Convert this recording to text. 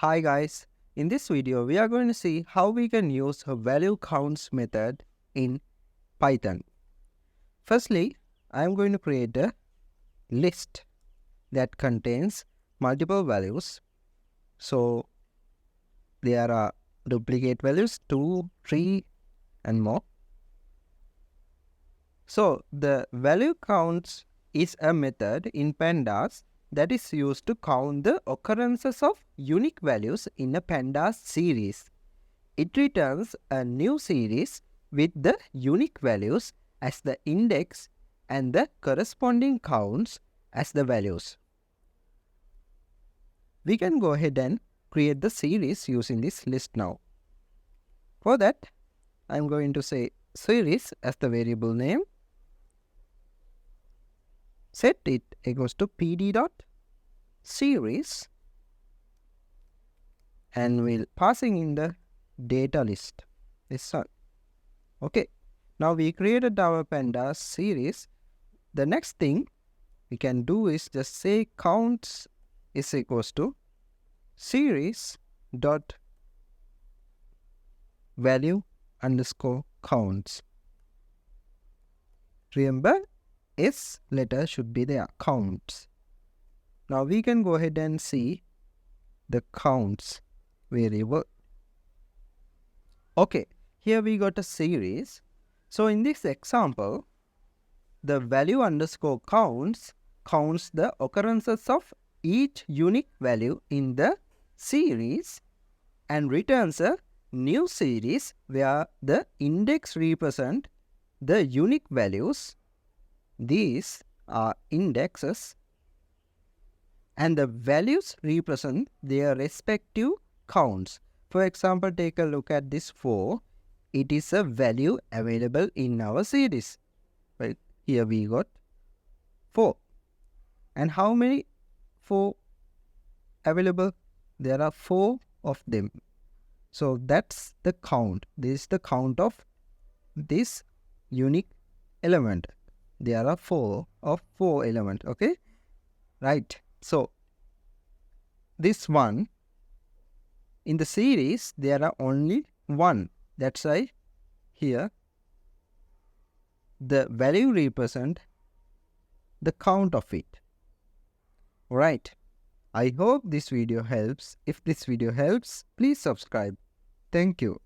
Hi guys, in this video we are going to see how we can use a value counts method in Python. Firstly, I am going to create a list that contains multiple values. So there are duplicate values 2, 3 and more. So the value counts is a method in pandas that is used to count the occurrences of unique values in a pandas series. It returns a new series with the unique values as the index and the corresponding counts as the values. We can go ahead and create the series using this list now. For that, I am going to say series as the variable name. Set it equals to pd.series and we'll passing in the data list. This one. Okay. Now we created our pandas series. The next thing we can do is just say counts is equals to series dot value underscore counts. Remember, S letter should be there, counts. Now we can go ahead and see the counts variable. Okay, here we got a series. So in this example, the value underscore counts the occurrences of each unique value in the series and returns a new series where the index represent the unique values. These are indexes and the values represent their respective counts. For example, take a look at this 4. It is a value available in our series. Right? Here we got 4. And how many 4 available? There are 4 of them. So that's the count. This is the count of this unique element. There are 4 elements. Okay. Right. So this one in the series there are only 1. That's why here the value represent the count of it. Right. I hope this video helps. If this video helps, please subscribe. Thank you.